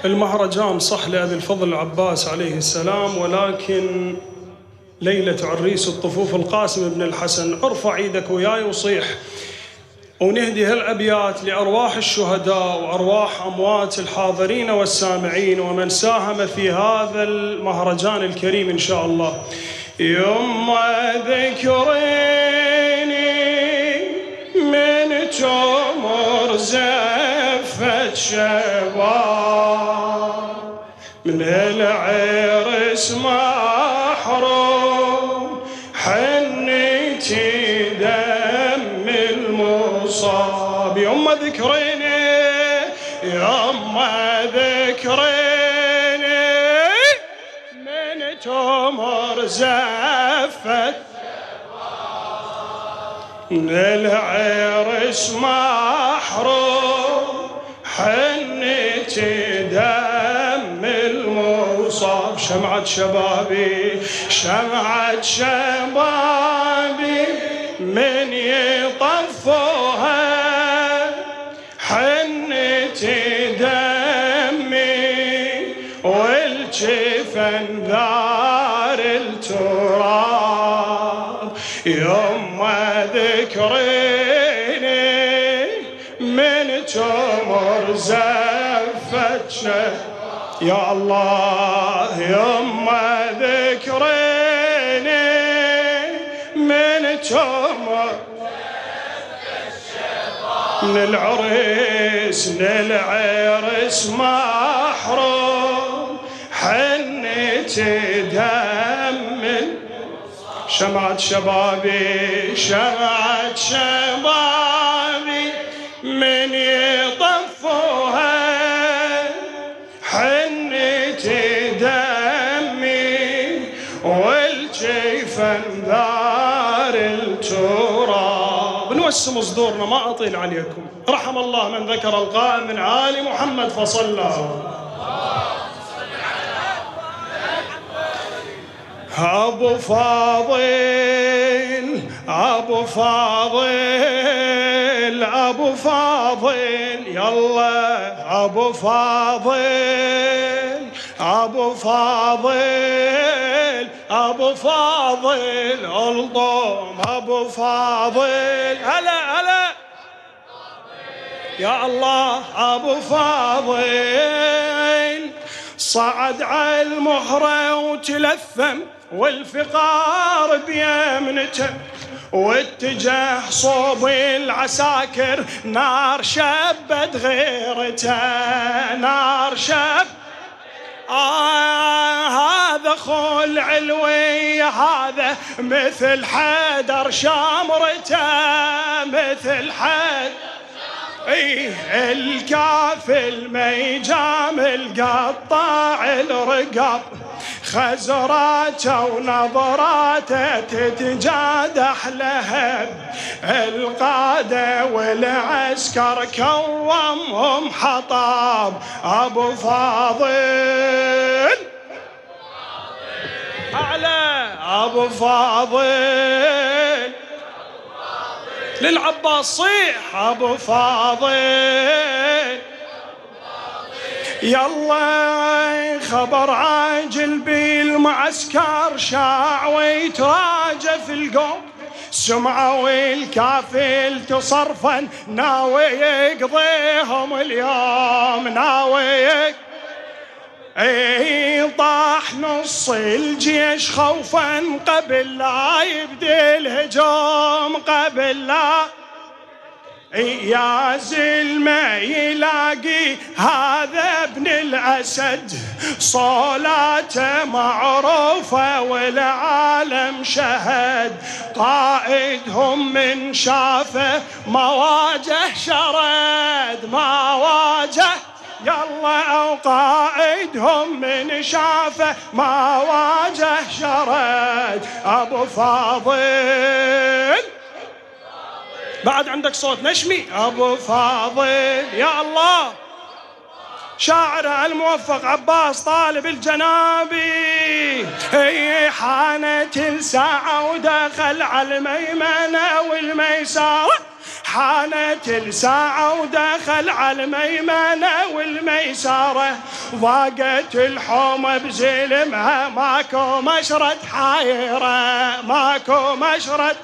المهرجان صح لأبي الفضل العباس عليه السلام، ولكن ليلة عريس الطفوف القاسم بن الحسن. ارفع ايدك وياي وصيح ونهدي هالأبيات لأرواح الشهداء وأرواح أموات الحاضرين والسامعين ومن ساهم في هذا المهرجان الكريم إن شاء الله. يما ذكريني من تمر زفت شباب، من العرس محروم حنيتي دم المصاب. يما ذكريني يما ذكريني من تمر زفت من العرس محروم حنيتي دم المصاب. شمعة شبابي شمعة شبابي من يطفوها حنيتي دمي والجفن ذار التراب. يما ذكريني من تمر زفتنا يا الله. يما ذكريني من تمر من العرس محروم حنيتي دم. شمعة شبابي شمعة شبابي من يطفوها حنيتي دمي والجيفن ذار التراب. نوسم صدورنا ما أطيل عليكم. رحم الله من ذكر القائم من آل محمد فصلى. أبو فاضل أبو فاضل أبو فاضل يلا أبو فاضل أبو فاضل أبو فاضل الضم أبو فاضل هلا هلا يا الله. أبو فاضل صعد على المهرة وتلثم والفقار بيمنته واتجه صوب العساكر نار شبت غيرته نار شب. هذا خل علوي هذا مثل حدر شامرته مثل حد الكافل ميجام القطاع الرقاب خزراته ونظراته تتجادح لهب القادة والعسكر كومهم حطاب. أبو فاضل أعلى أبو فاضل للعباس صيح أبو فاضل يلا خبر عاجل بالمعسكر شاع ويتراجف القوم سمعوا الكافل تصرفا ناوي يقضيهم اليوم ناوي طاح نص الجيش خوفا قبل لا يبدي الهجوم قبل لا يا زلمة يلاقي هذا ابن الأسد صلاته معروفة والعالم شهد قائدهم من شافه ما واجه شرد ما واجه يلا أو قائدهم من شافه ما واجه شرد. أبو فاضل بعد عندك صوت نشمي أبو فاضل يا الله. شاعر الموفق عباس طالب الجنابي هي حانت الساعة ودخل على الميمنة والميسرة حانت الساعة ودخل على الميمنة والميسارة، ضاقت الحومة بزلمها ماكو مشرد حايرة، ماكو مشرد.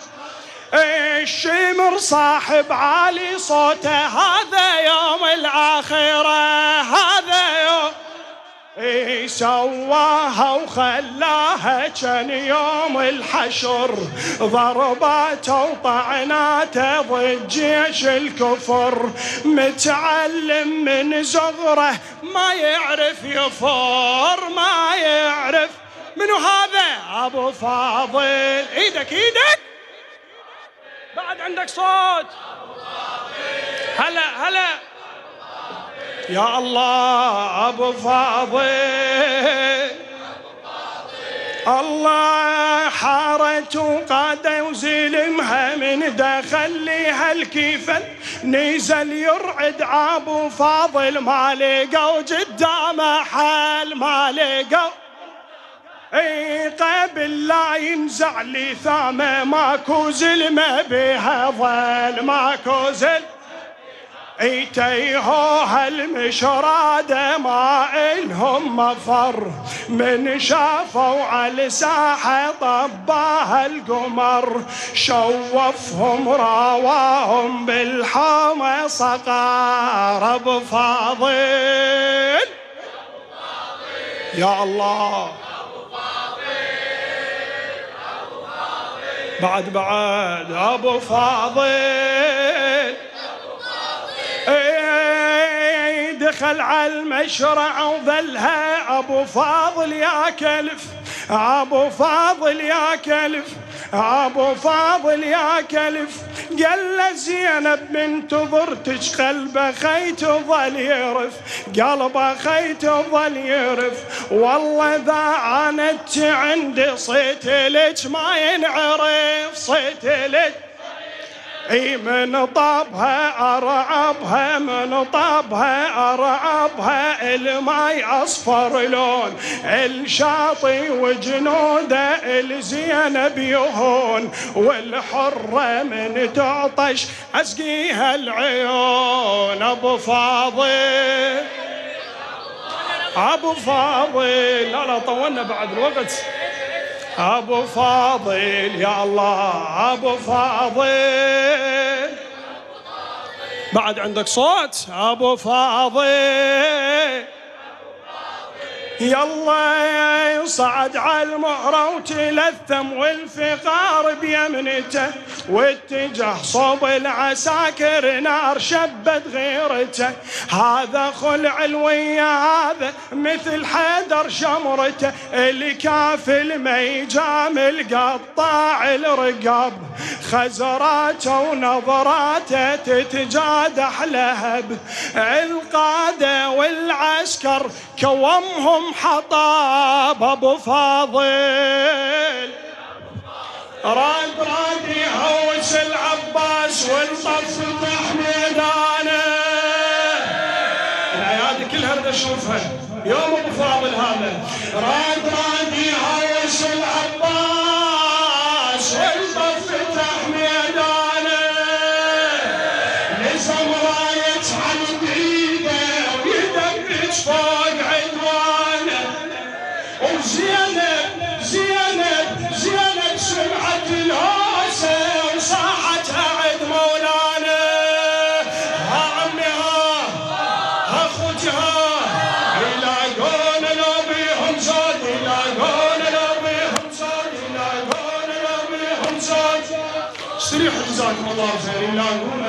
الشمر صاحب عالي صوته هذا يوم الآخرة، هذا يوم سواها وخلاها كان يوم الحشر، ضرباته وطعناته ضد جيش الكفر، متعلم من صغره ما يعرف يفر، ما يعرف. منو هذا؟ ابو فاضل. ايدك ايدك بعد عندك صوت. هلا هلا يا الله ابو فاضل. الله حارت وقاده وزلمها من دخل لها الكيفن، نزل يرعد ابو فاضل ما لقوا قدامه حل، ما لقوا. قبل لا ينزع لي ثامه ماكو زلمه بها ظل، ماكو زلمه. تيهوها المشرادة ما إلهم مفر، من شافوا على الساحة طباها القمر، شوفهم راواهم بالحومة صقار. ابو فاضل يا الله بعد ابو فاضل. دخل على المشرع وظلها ابو فاضل يا كلف، ابو فاضل يا كلف، ابو فاضل يا كلف. قال له زينب بنت ضرتك قلبه خيت ظل يرف، قلبه خيت ظل يرف. والله ذا عاندت عندي صيت لك ما ينعرف، صيت لك. من طابها أرعبها، من طابها أرعبها، الماي أصفر لون الشاطي وجنوده الزينب يهون، والحرة من تعطش أسقيها العيون. أبو فاضل أبو فاضل. لا طولنا بعد الوقت. ابو فاضل يا الله ابو فاضل. بعد عندك صوت. ابو فاضل يلا صعد على المهرة وتلثم والفقار بيمنته، واتجه صوب العساكر نار شبت غيرته. هذا خلع الويا هذا مثل حيدر شمرته، الكافل ما يجامل قطاع الرقاب، خزراته ونظراته تتجادح لهب. القادة والعسكر كومهم حطاب. ابو فاضل راد يهوس العباس والطف ميدانه. الايادي كلها اريد اشوفها يوم ابو فاضل هذا. راد يهوس العباس والطف ميدانه، لزم راية عن بايده ويدبج فوق عدوانه. وزينب زينب زينب سمعت الهوسه وصاحتها عد مولانا. ها عمي ها اخوتها يلاقون لو بيهم زود، يلاقون لو بيهم زود، يلاقون لو بيهم زود. استريحوا جزاكم الله خير. يلاقون